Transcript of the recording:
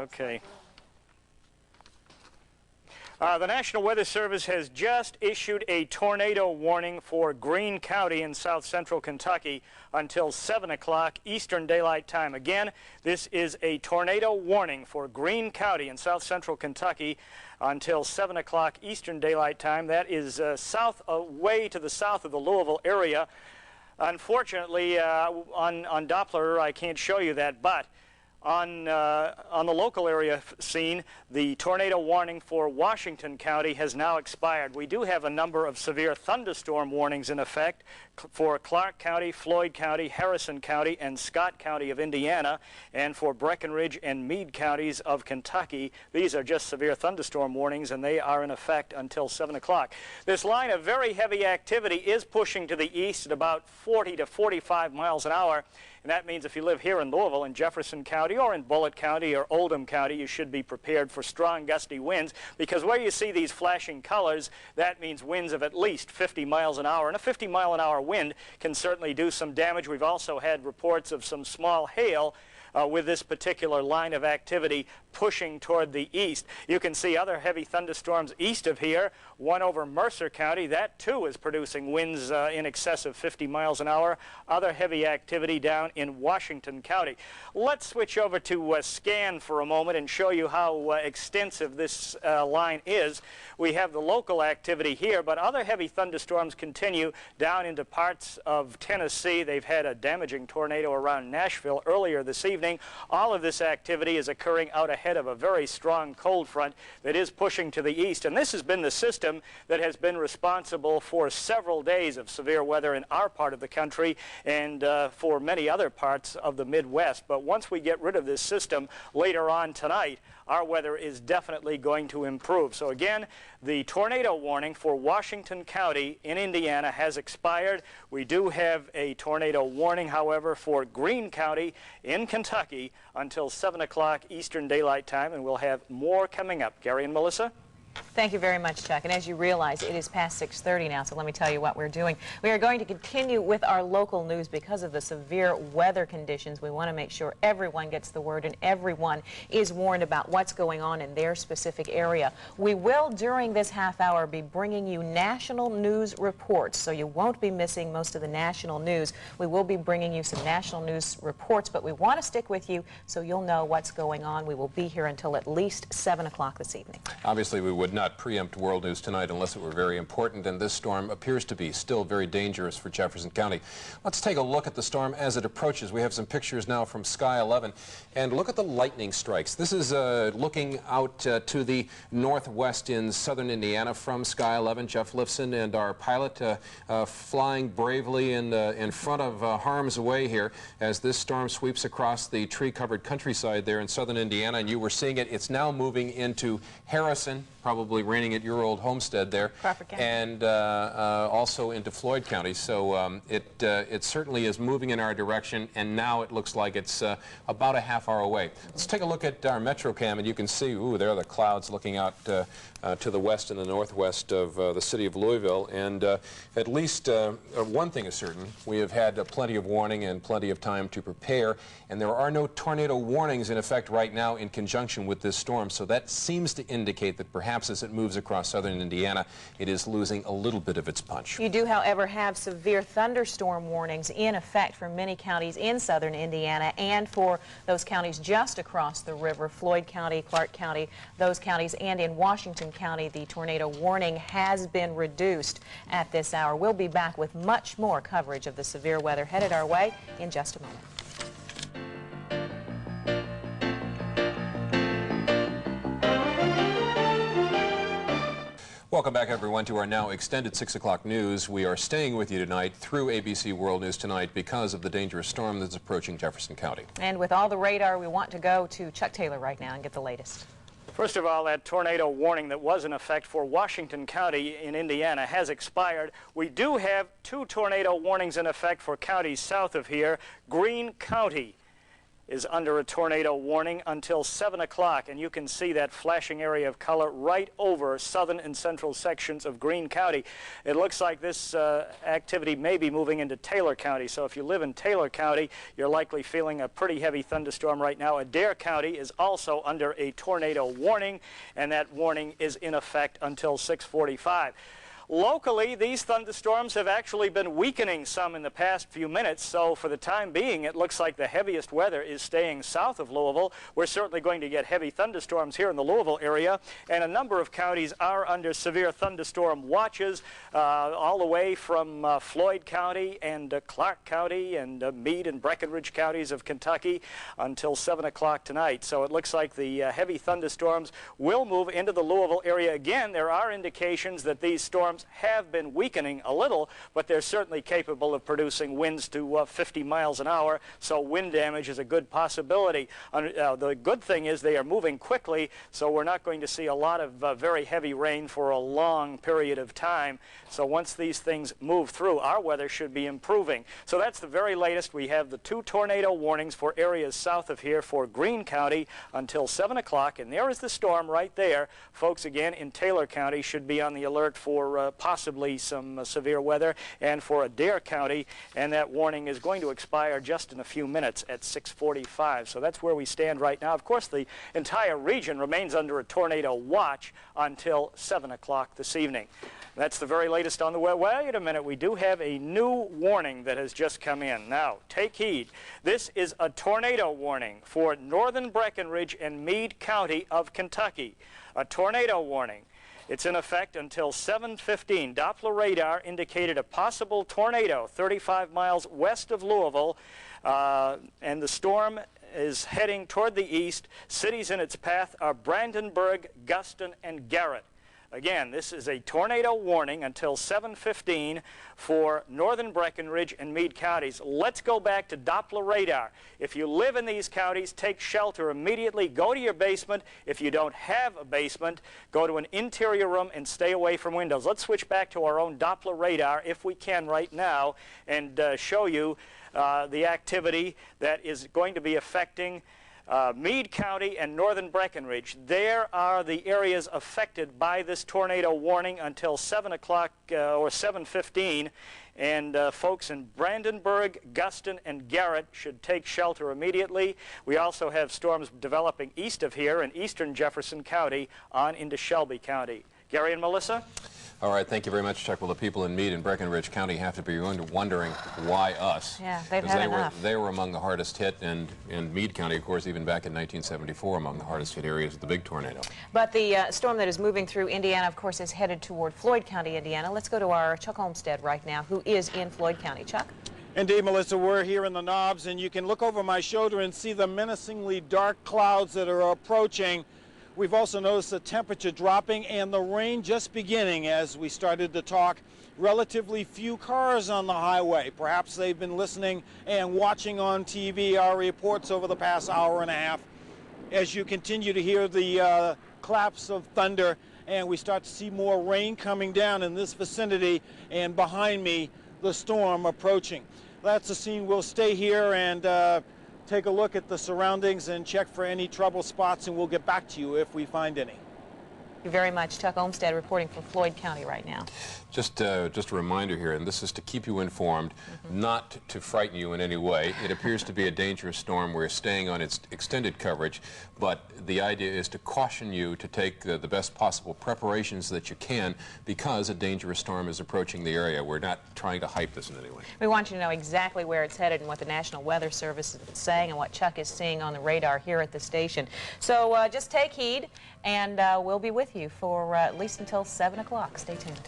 Okay. The National Weather Service has just issued a tornado warning for Greene County in south central Kentucky until 7 o'clock Eastern Daylight Time. Again, this is a tornado warning for Greene County in south central Kentucky until 7 o'clock Eastern Daylight Time. That is way to the south of the Louisville area. Unfortunately, on Doppler, I can't show you that, but on the local area scene, the tornado warning for Washington County has now expired. We do have a number of severe thunderstorm warnings in effect for Clark County, Floyd County, Harrison County, and Scott County of Indiana, and for Breckinridge and Meade counties of Kentucky. These are just severe thunderstorm warnings, and they are in effect until 7 o'clock. This line of very heavy activity is pushing to the east at about 40 to 45 miles an hour. And that means if you live here in Louisville, in Jefferson County, or in Bullitt County, or Oldham County, you should be prepared for strong gusty winds, because where you see these flashing colors, that means winds of at least 50 miles an hour. And a 50-mile-an-hour wind can certainly do some damage. We've also had reports of some small hail with this particular line of activity pushing toward the east. You can see other heavy thunderstorms east of here, one over Mercer County. That too is producing winds in excess of 50 miles an hour. Other heavy activity down in Washington County. Let's switch over to scan for a moment and show you how extensive this line is. We have the local activity here, but other heavy thunderstorms continue down into parts of Tennessee. They've had a damaging tornado around Nashville earlier this evening. All of this activity is occurring out ahead of a very strong cold front that is pushing to the east. And this has been the system that has been responsible for several days of severe weather in our part of the country and for many other parts of the Midwest. But once we get rid of this system later on tonight, our weather is definitely going to improve. So again, the tornado warning for Washington County in Indiana has expired. We do have a tornado warning, however, for Greene County in Kentucky until 7 o'clock Eastern Daylight Time, and we'll have more coming up. Gary and Melissa? Thank you very much, Chuck. And as you realize, it is past 6:30 now, so let me tell you what we're doing. We are going to continue with our local news because of the severe weather conditions. We want to make sure everyone gets the word and everyone is warned about what's going on in their specific area. We will, during this half hour, be bringing you national news reports, so you won't be missing most of the national news. We will be bringing you some national news reports, but we want to stick with you so you'll know what's going on. We will be here until at least 7 o'clock this evening. Obviously, we would not preempt world news tonight unless it were very important, and this storm appears to be still very dangerous for Jefferson County. Let's take a look at the storm as it approaches. We have some pictures now from Sky 11, and look at the lightning strikes. This is looking out to the northwest in southern Indiana from Sky 11. Jeff Lifson and our pilot flying bravely in front of harm's way here as this storm sweeps across the tree-covered countryside there in southern Indiana, and you were seeing it. It's now moving into Harrison, probably raining at your old homestead there, and also into Floyd County. So it certainly is moving in our direction, and now it looks like it's about a half hour away. Let's take a look at our MetroCam, and you can see, ooh, there are the clouds looking out to the west and the northwest of the city of Louisville. And at least one thing is certain: we have had plenty of warning and plenty of time to prepare, and there are no tornado warnings in effect right now in conjunction with this storm. So that seems to indicate that perhaps as it moves across southern Indiana, it is losing a little bit of its punch. You do, however, have severe thunderstorm warnings in effect for many counties in southern Indiana and for those counties just across the river, Floyd County, Clark County, those counties, and in Washington County, the tornado warning has been reduced at this hour. We'll be back with much more coverage of the severe weather headed our way in just a moment. Welcome back, everyone, to our now extended 6 o'clock news. We are staying with you tonight through ABC World News Tonight because of the dangerous storm that's approaching Jefferson County. And with all the radar, we want to go to Chuck Taylor right now and get the latest. First of all, that tornado warning that was in effect for Washington County in Indiana has expired. We do have 2 tornado warnings in effect for counties south of here. Greene County is under a tornado warning until 7 o'clock, and you can see that flashing area of color right over southern and central sections of Greene County. It looks like this activity may be moving into Taylor County, so if you live in Taylor County, you're likely feeling a pretty heavy thunderstorm right now. Adair County is also under a tornado warning, and that warning is in effect until 6:45. Locally, these thunderstorms have actually been weakening some in the past few minutes, so for the time being, it looks like the heaviest weather is staying south of Louisville. We're certainly going to get heavy thunderstorms here in the Louisville area, and a number of counties are under severe thunderstorm watches, all the way from Floyd County and Clark County and Meade and Breckinridge counties of Kentucky until 7 o'clock tonight. So it looks like the heavy thunderstorms will move into the Louisville area again. There are indications that these storms have been weakening a little, but they're certainly capable of producing winds to 50 miles an hour, so wind damage is a good possibility. The good thing is they are moving quickly, so we're not going to see a lot of very heavy rain for a long period of time. So once these things move through, our weather should be improving. So that's the very latest. We have the 2 tornado warnings for areas south of here for Greene County until 7 o'clock, and there is the storm right there. Folks, again, in Taylor County should be on the alert for possibly some severe weather, and for Adair County, and that warning is going to expire just in a few minutes at 6:45. So that's where we stand right now. Of course, the entire region remains under a tornado watch until 7 o'clock this evening. That's the very latest on the weather. Wait a minute, we do have a new warning that has just come in. Now, take heed. This is a tornado warning for northern Breckinridge and Meade County of Kentucky. A tornado warning. It's in effect until 7:15. Doppler radar indicated a possible tornado 35 miles west of Louisville, and the storm is heading toward the east. Cities in its path are Brandenburg, Guston, and Garrett. Again, this is a tornado warning until 7:15 for northern Breckinridge and Meade counties. Let's go back to Doppler radar. If you live in these counties, take shelter immediately. Go to your basement. If you don't have a basement, go to an interior room and stay away from windows. Let's switch back to our own Doppler radar, if we can right now, and show you the activity that is going to be affecting Meade County and northern Breckinridge. There are the areas affected by this tornado warning until 7 o'clock or 7:15. And folks in Brandenburg, Guston, and Garrett should take shelter immediately. We also have storms developing east of here in eastern Jefferson County on into Shelby County. Gary and Melissa? All right, thank you very much, Chuck. Well, the people in Meade and Breckinridge County have to be wondering why us. Yeah, they've had enough. They were among the hardest hit, and Meade County, of course, even back in 1974, among the hardest hit areas of the big tornado. But the storm that is moving through Indiana, of course, is headed toward Floyd County, Indiana. Let's go to our Chuck Olmstead right now, who is in Floyd County. Chuck? Indeed, Melissa, we're here in the Knobs, and you can look over my shoulder and see the menacingly dark clouds that are approaching. We've also noticed the temperature dropping and the rain just beginning as we started to talk. Relatively few cars on the highway. Perhaps they've been listening and watching on TV our reports over the past hour and a half. As you continue to hear the claps of thunder, and we start to see more rain coming down in this vicinity, and behind me, the storm approaching. That's the scene. We'll stay here and take a look at the surroundings and check for any trouble spots, and we'll get back to you if we find any. Thank you very much. Chuck Olmstead reporting from Floyd County right now. Just a reminder here, and this is to keep you informed, not to frighten you in any way. It appears to be a dangerous storm. We're staying on its extended coverage, but the idea is to caution you to take the best possible preparations that you can, because a dangerous storm is approaching the area. We're not trying to hype this in any way. We want you to know exactly where it's headed and what the National Weather Service is saying and what Chuck is seeing on the radar here at the station. So just take heed, and we'll be with you for at least until 7 o'clock. Stay tuned.